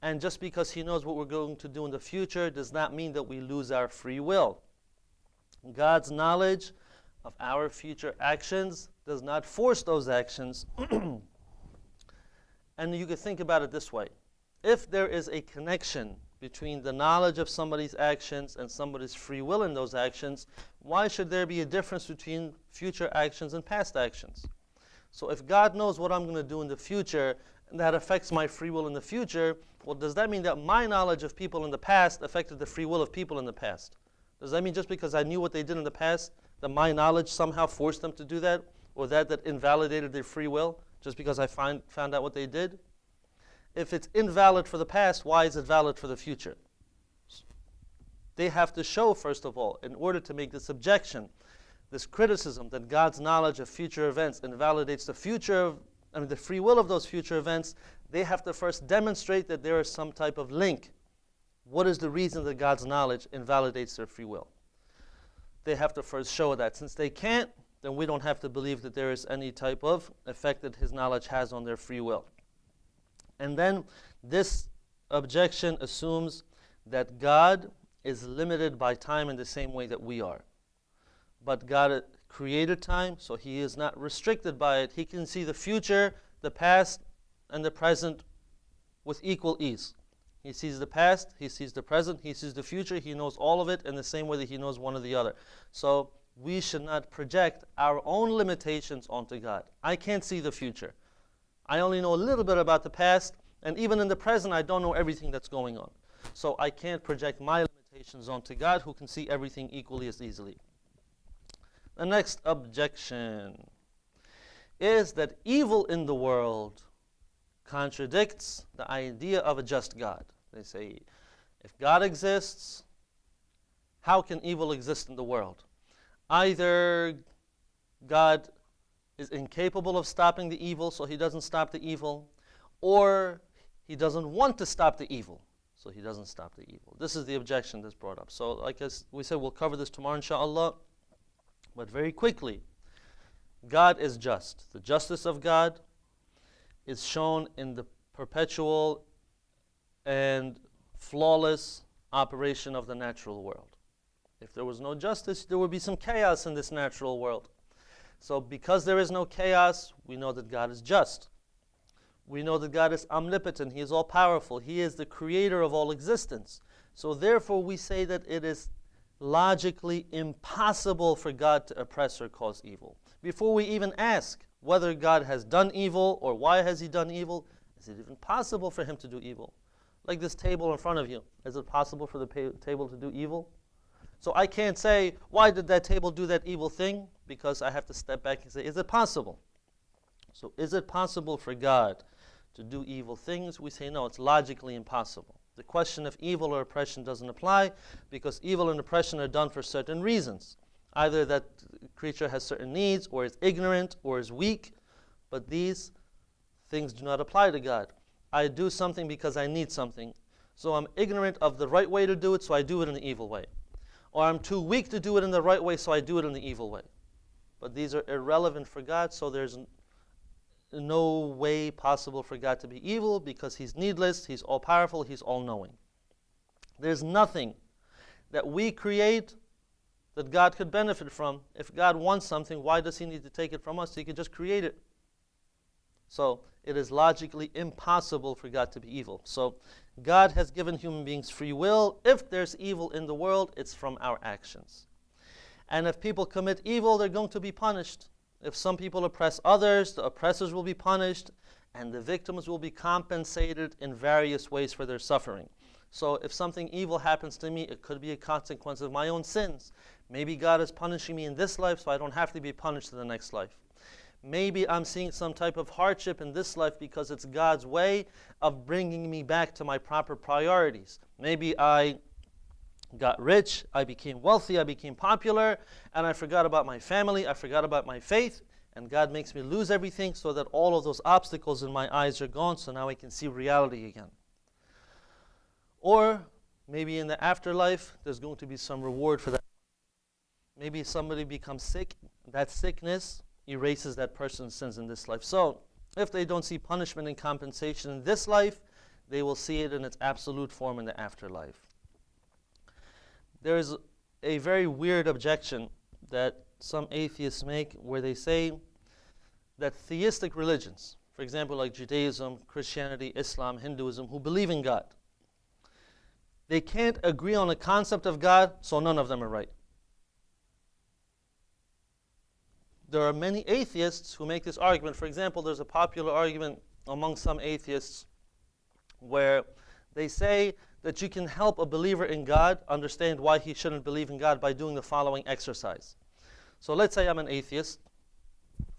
And just because he knows what we're going to do in the future does not mean that we lose our free will. God's knowledge of our future actions does not force those actions. And you could think about it this way. If there is a connection between the knowledge of somebody's actions and somebody's free will in those actions, why should there be a difference between future actions and past actions? So if God knows what I'm going to do in the future and that affects my free will in the future, well, does that mean that my knowledge of people in the past affected the free will of people in the past? Does that mean just because I knew what they did in the past, that my knowledge somehow forced them to do that, or that invalidated their free will, just because I found out what they did? If it's invalid for the past, why is it valid for the future? They have to show, first of all, in order to make this objection, this criticism that God's knowledge of future events invalidates the the free will of those future events, they have to first demonstrate that there is some type of link. What is the reason that God's knowledge invalidates their free will? They have to first show that. Since they can't, then we don't have to believe that there is any type of effect that his knowledge has on their free will. And then this objection assumes that God is limited by time in the same way that we are. But God created time, so he is not restricted by it. He can see the future, the past, and the present with equal ease. He sees the past, he sees the present, he sees the future, he knows all of it in the same way that he knows one or the other. So we should not project our own limitations onto God. I can't see the future. I only know a little bit about the past, and even in the present, I don't know everything that's going on. So I can't project my limitations onto God, who can see everything equally as easily. The next objection is that evil in the world contradicts the idea of a just God. They say, if God exists, how can evil exist in the world? Either God is incapable of stopping the evil, so he doesn't stop the evil, or he doesn't want to stop the evil, so he doesn't stop the evil. This is the objection that's brought up. So like as we said, we'll cover this tomorrow, inshallah. But very quickly, God is just. The justice of God is shown in the perpetual and flawless operation of the natural world. If there was no justice, there would be some chaos in this natural world. So because there is no chaos, we know that God is just. We know that God is omnipotent. He is all-powerful. He is the creator of all existence. So therefore, we say that it is logically impossible for God to oppress or cause evil. Before we even ask whether God has done evil or why has he done evil, is it even possible for him to do evil? Like this table in front of you, is it possible for the table to do evil? So I can't say, why did that table do that evil thing? Because I have to step back and say, is it possible? So is it possible for God to do evil things? We say no, it's logically impossible. The question of evil or oppression doesn't apply because evil and oppression are done for certain reasons. Either that creature has certain needs, or is ignorant, or is weak, but these things do not apply to God. I do something because I need something. So I'm ignorant of the right way to do it, so I do it in the evil way. Or I'm too weak to do it in the right way, so I do it in the evil way. But these are irrelevant for God, so there's no way possible for God to be evil because he's needless, he's all-powerful, he's all-knowing. There's nothing that we create that God could benefit from. If God wants something, why does he need to take it from us? He could just create it. So it is logically impossible for God to be evil. So God has given human beings free will. If there's evil in the world, it's from our actions. And if people commit evil, they're going to be punished. If some people oppress others, the oppressors will be punished, and the victims will be compensated in various ways for their suffering. So if something evil happens to me, it could be a consequence of my own sins. Maybe God is punishing me in this life, so I don't have to be punished in the next life. Maybe I'm seeing some type of hardship in this life because it's God's way of bringing me back to my proper priorities. Maybe I got rich, I became wealthy, I became popular, and I forgot about my family, I forgot about my faith, and God makes me lose everything so that all of those obstacles in my eyes are gone, so now I can see reality again. Or maybe in the afterlife, there's going to be some reward for that. Maybe somebody becomes sick, that sickness erases that person's sins in this life. So if they don't see punishment and compensation in this life, they will see it in its absolute form in the afterlife. There is a very weird objection that some atheists make where they say that theistic religions, for example like Judaism, Christianity, Islam, Hinduism, who believe in God, they can't agree on a concept of God, so none of them are right. There are many atheists who make this argument. For example, there's a popular argument among some atheists where they say that you can help a believer in God understand why he shouldn't believe in God by doing the following exercise. So let's say I'm an atheist,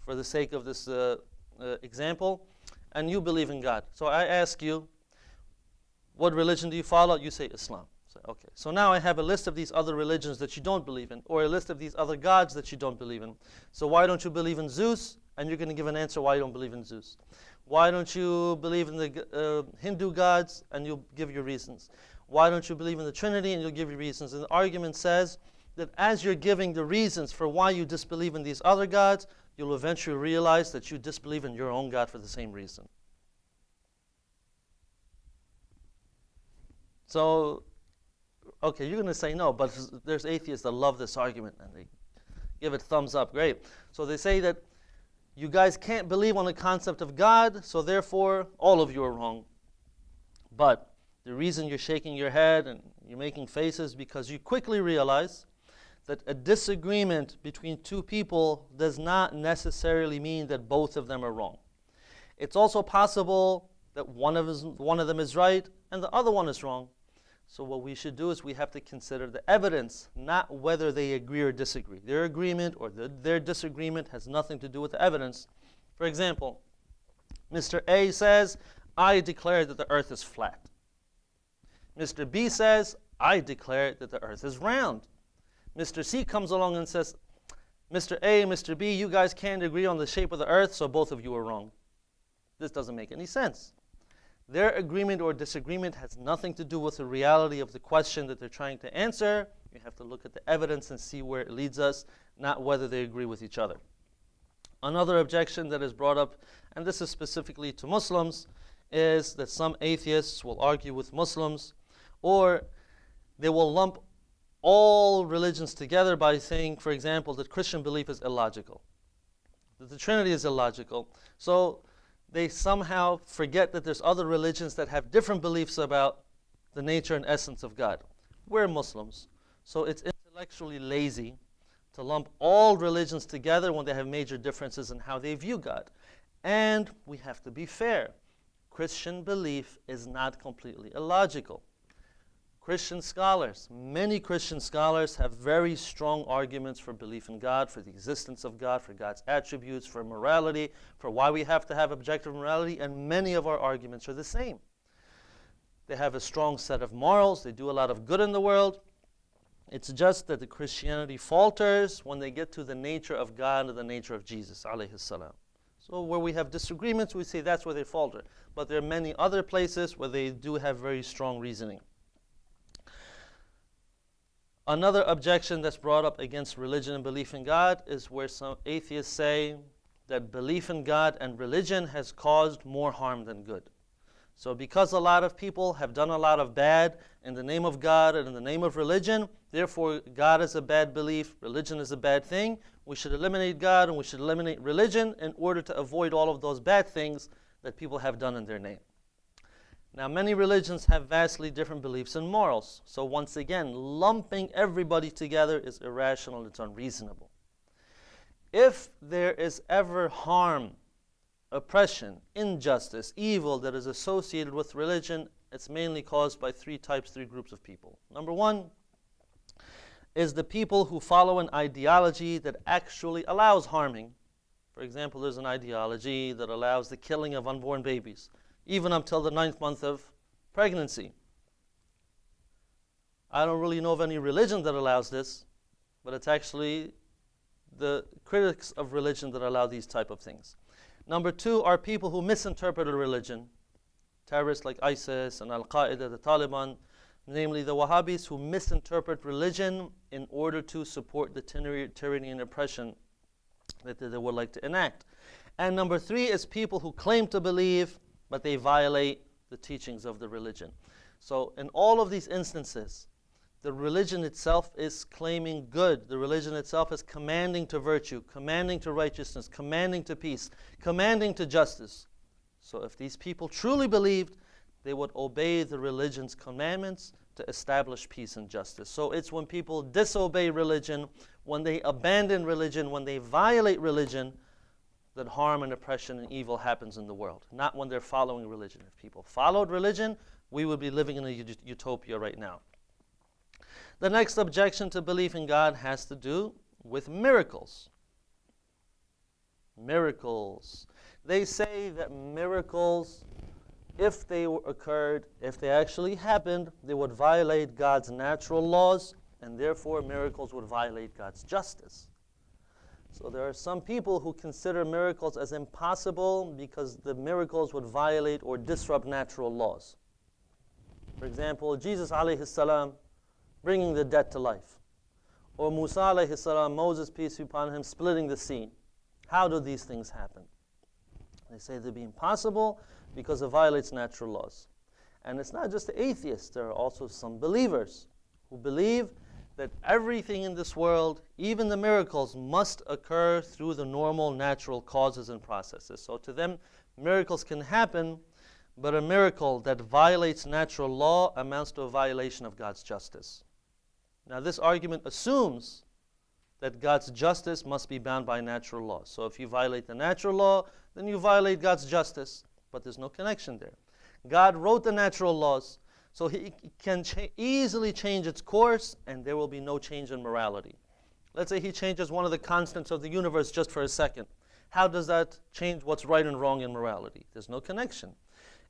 for the sake of this example, and you believe in God. So I ask you, what religion do you follow? You say Islam. So, okay. So now I have a list of these other religions that you don't believe in, or a list of these other gods that you don't believe in. So why don't you believe in Zeus? And you're going to give an answer why you don't believe in Zeus. Why don't you believe in the Hindu gods? And you'll give your reasons. Why don't you believe in the Trinity? And you'll give your reasons. And the argument says that as you're giving the reasons for why you disbelieve in these other gods, you'll eventually realize that you disbelieve in your own God for the same reason. So, okay, you're going to say no, but there's atheists that love this argument and they give it thumbs up. Great. So they say that you guys can't believe on the concept of God, so therefore all of you are wrong. But the reason you're shaking your head and you're making faces because you quickly realize that a disagreement between two people does not necessarily mean that both of them are wrong. It's also possible that one of them is right and the other one is wrong. So what we should do is we have to consider the evidence, not whether they agree or disagree. Their agreement or their disagreement has nothing to do with the evidence. For example, Mr. A says, I declare that the earth is flat. Mr. B says, I declare that the earth is round. Mr. C comes along and says, Mr. A and Mr. B, you guys can't agree on the shape of the earth, so both of you are wrong. This doesn't make any sense. Their agreement or disagreement has nothing to do with the reality of the question that they're trying to answer. You have to look at the evidence and see where it leads us, not whether they agree with each other. Another objection that is brought up, and this is specifically to Muslims, is that some atheists will argue with Muslims, or they will lump all religions together by saying, for example, that Christian belief is illogical, that the Trinity is illogical. So they somehow forget that there's other religions that have different beliefs about the nature and essence of God. We're Muslims, so it's intellectually lazy to lump all religions together when they have major differences in how they view God. And we have to be fair. Christian belief is not completely illogical. Christian scholars, many Christian scholars have very strong arguments for belief in God, for the existence of God, for God's attributes, for morality, for why we have to have objective morality, and many of our arguments are the same. They have a strong set of morals, they do a lot of good in the world. It's just that the Christianity falters when they get to the nature of God and the nature of Jesus, alayhi salam. So where we have disagreements, we say that's where they falter. But there are many other places where they do have very strong reasoning. Another objection that's brought up against religion and belief in God is where some atheists say that belief in God and religion has caused more harm than good. So because a lot of people have done a lot of bad in the name of God and in the name of religion, therefore God is a bad belief, religion is a bad thing, we should eliminate God and we should eliminate religion in order to avoid all of those bad things that people have done in their name. Now, many religions have vastly different beliefs and morals. So once again, lumping everybody together is irrational, it's unreasonable. If there is ever harm, oppression, injustice, evil that is associated with religion, it's mainly caused by three groups of people. Number one is the people who follow an ideology that actually allows harming. For example, there's an ideology that allows the killing of unborn babies, even until the 9th month of pregnancy. I don't really know of any religion that allows this, but it's actually the critics of religion that allow these type of things. Number two are people who misinterpret a religion, terrorists like ISIS and Al-Qaeda, the Taliban, namely the Wahhabis, who misinterpret religion in order to support the tyranny and oppression that they would like to enact. And number three is people who claim to believe, but they violate the teachings of the religion. So in all of these instances, the religion itself is claiming good. The religion itself is commanding to virtue, commanding to righteousness, commanding to peace, commanding to justice. So if these people truly believed, they would obey the religion's commandments to establish peace and justice. So it's when people disobey religion, when they abandon religion, when they violate religion, that harm and oppression and evil happens in the world, not when they're following religion. If people followed religion, we would be living in a utopia right now. The next objection to belief in God has to do with miracles. Miracles. They say that miracles, if they occurred, if they actually happened, they would violate God's natural laws, and therefore miracles would violate God's justice. So there are some people who consider miracles as impossible because the miracles would violate or disrupt natural laws. For example, Jesus alayhi salam bringing the dead to life, or Musa alayhi salam, Moses, peace be upon him, splitting the sea. How do these things happen? They say they'd be impossible because it violates natural laws. And it's not just the atheists, there are also some believers who believe that everything in this world, even the miracles, must occur through the normal natural causes and processes. So to them, miracles can happen, but a miracle that violates natural law amounts to a violation of God's justice. Now this argument assumes that God's justice must be bound by natural law. So if you violate the natural law, then you violate God's justice, but there's no connection there. God wrote the natural laws, So he can easily change its course, and there will be no change in morality. Let's say he changes one of the constants of the universe just for a second. How does that change what's right and wrong in morality? There's no connection.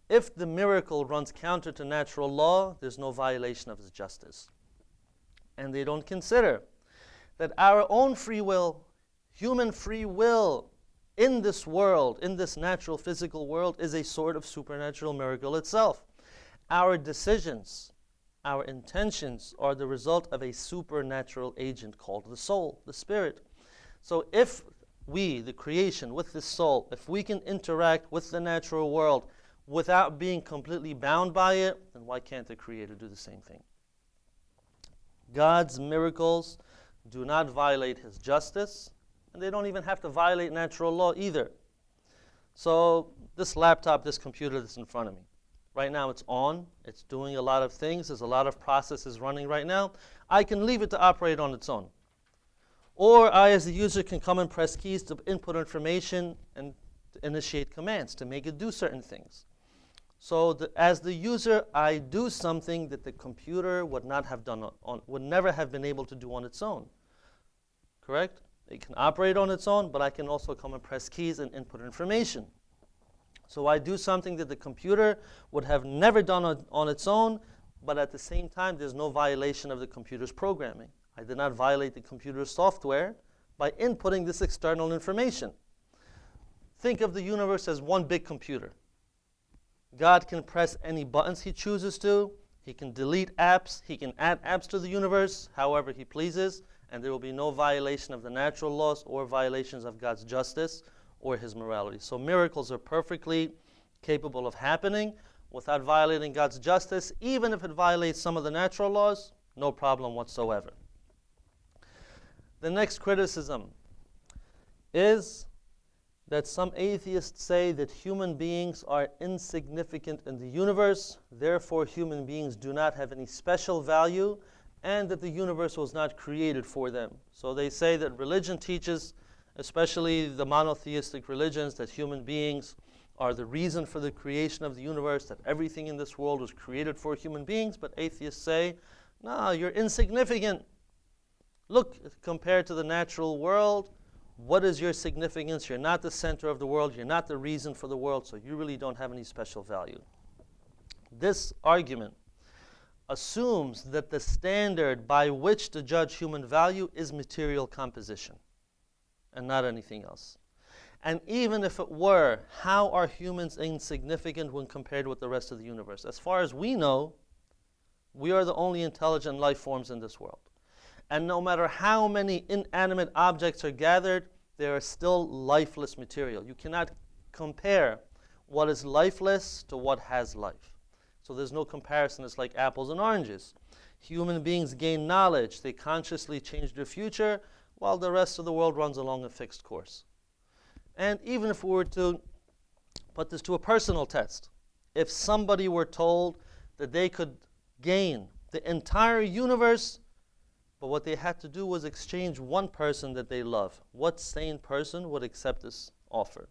If the miracle runs counter to natural law, there's no violation of his justice. And they don't consider that our own free will, human free will, in this world, in this natural physical world, is a sort of supernatural miracle itself. Our decisions, our intentions are the result of a supernatural agent called the soul, the spirit. So if we, the creation, with this soul, if we can interact with the natural world without being completely bound by it, then why can't the Creator do the same thing? God's miracles do not violate His justice, and they don't even have to violate natural law either. So this laptop, this computer that's in front of me, right now it's on, it's doing a lot of things, there's a lot of processes running right now. I can leave it to operate on its own. Or I, as the user, can come and press keys to input information and to initiate commands to make it do certain things. So as the user, I do something that the computer would not have done would never have been able to do on its own. Correct? It can operate on its own, but I can also come and press keys and input information. So I do something that the computer would have never done on its own, but at the same time, there's no violation of the computer's programming. I did not violate the computer's software by inputting this external information. Think of the universe as one big computer. God can press any buttons He chooses to. He can delete apps. He can add apps to the universe however He pleases, and there will be no violation of the natural laws or violations of God's justice or His morality. So miracles are perfectly capable of happening without violating God's justice. Even if it violates some of the natural laws, no problem whatsoever. The next criticism is that some atheists say that human beings are insignificant in the universe, therefore human beings do not have any special value, and that the universe was not created for them. So they say that religion teaches, especially the monotheistic religions, that human beings are the reason for the creation of the universe, that everything in this world was created for human beings, but atheists say, no, you're insignificant. Look, compared to the natural world, what is your significance? You're not the center of the world. You're not the reason for the world, so you really don't have any special value. This argument assumes that the standard by which to judge human value is material composition and not anything else. And even if it were, how are humans insignificant when compared with the rest of the universe? As far as we know, we are the only intelligent life forms in this world. And no matter how many inanimate objects are gathered, they are still lifeless material. You cannot compare what is lifeless to what has life. So there's no comparison. It's like apples and oranges. Human beings gain knowledge. They consciously change their future, while the rest of the world runs along a fixed course. And even if we were to put this to a personal test, if somebody were told that they could gain the entire universe, but what they had to do was exchange one person that they love, what sane person would accept this offer?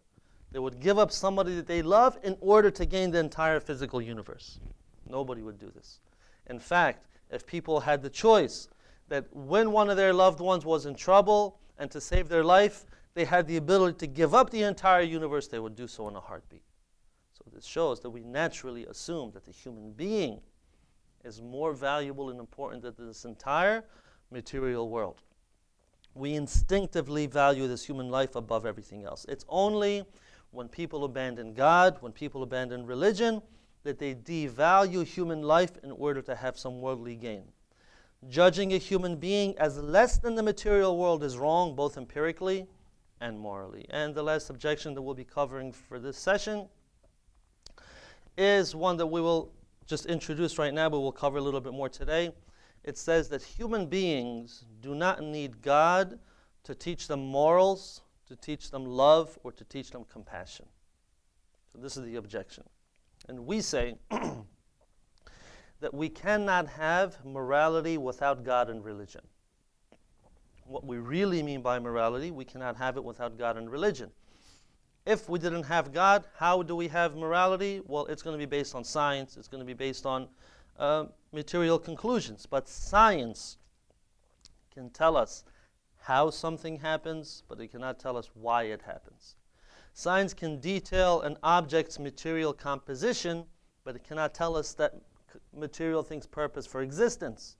They would give up somebody that they love in order to gain the entire physical universe. Nobody would do this. In fact, if people had the choice that when one of their loved ones was in trouble and to save their life, they had the ability to give up the entire universe, they would do so in a heartbeat. So this shows that we naturally assume that the human being is more valuable and important than this entire material world. We instinctively value this human life above everything else. It's only when people abandon God, when people abandon religion, that they devalue human life in order to have some worldly gain. Judging a human being as less than the material world is wrong, both empirically and morally. And the last objection that we'll be covering for this session is one that we will just introduce right now, but we'll cover a little bit more today. It says that human beings do not need God to teach them morals, to teach them love, or to teach them compassion. So this is the objection. And we say that we cannot have morality without God and religion. What we really mean by morality, we cannot have it without God and religion. If we didn't have God, how do we have morality? Well, it's going to be based on science. It's going to be based on material conclusions. But science can tell us how something happens, but it cannot tell us why it happens. Science can detail an object's material composition, but it cannot tell us that material thing's purpose for existence.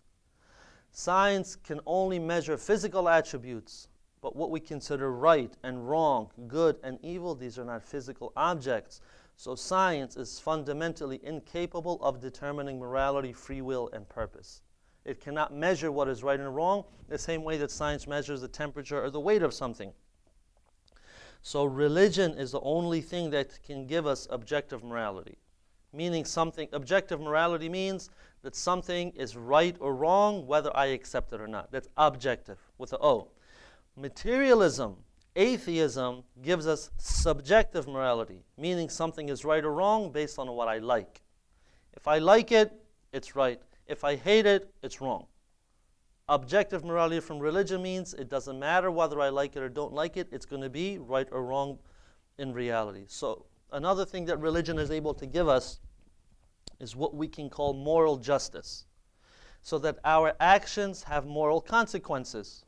Science can only measure physical attributes, but what we consider right and wrong, good and evil, these are not physical objects. So science is fundamentally incapable of determining morality, free will, and purpose. It cannot measure what is right and wrong the same way that science measures the temperature or the weight of something. So religion is the only thing that can give us objective morality. Meaning something, objective morality means that something is right or wrong whether I accept it or not. That's objective with an O. Materialism, atheism, gives us subjective morality, meaning something is right or wrong based on what I like. If I like it, it's right. If I hate it, it's wrong. Objective morality from religion means it doesn't matter whether I like it or don't like it, it's going to be right or wrong in reality. So another thing that religion is able to give us is what we can call moral justice, so that our actions have moral consequences.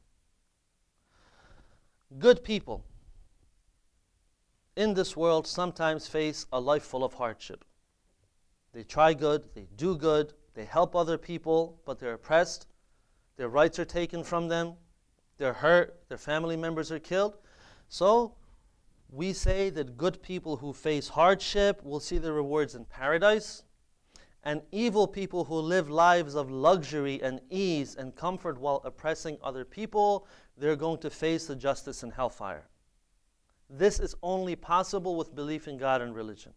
Good people in this world sometimes face a life full of hardship. They try good, they do good, they help other people, but they're oppressed, their rights are taken from them, they're hurt, their family members are killed. So we say that good people who face hardship will see their rewards in paradise, and evil people who live lives of luxury and ease and comfort while oppressing other people, they're going to face the justice in hellfire. This is only possible with belief in God and religion.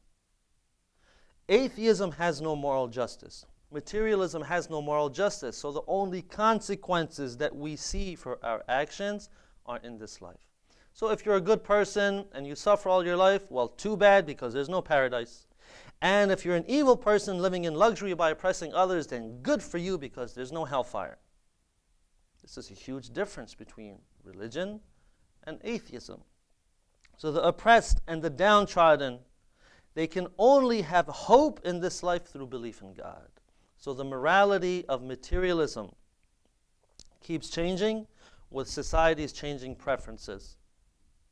Atheism has no moral justice. Materialism has no moral justice. So the only consequences that we see for our actions are in this life. So if you're a good person and you suffer all your life, well, too bad, because there's no paradise. And if you're an evil person living in luxury by oppressing others, then good for you, because there's no hellfire. This is a huge difference between religion and atheism. So the oppressed and the downtrodden, they can only have hope in this life through belief in God. So the morality of materialism keeps changing with society's changing preferences.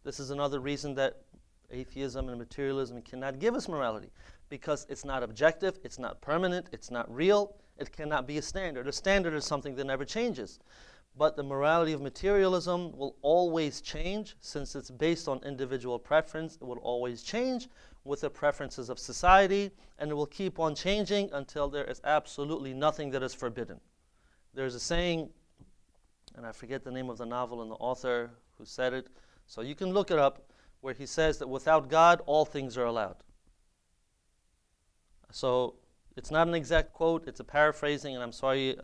This is another reason that atheism and materialism cannot give us morality, because it's not objective, it's not permanent, it's not real, it cannot be a standard. A standard is something that never changes. But the morality of materialism will always change, since it's based on individual preference. It will always change with the preferences of society, and it will keep on changing until there is absolutely nothing that is forbidden. There's a saying, and I forget the name of the novel and the author who said it, so you can look it up, where he says that without God, all things are allowed. So it's not an exact quote, it's a paraphrasing, and I'm sorry,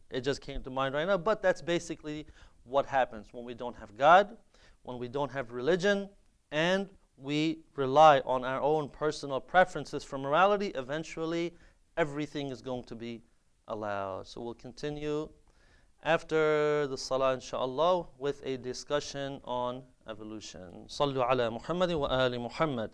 it just came to mind right now, but that's basically what happens when we don't have God, when we don't have religion, and we rely on our own personal preferences for morality. Eventually, everything is going to be allowed. So we'll continue after the salah, inshallah, with a discussion on evolution. Sallu ala Muhammad wa ali Muhammad.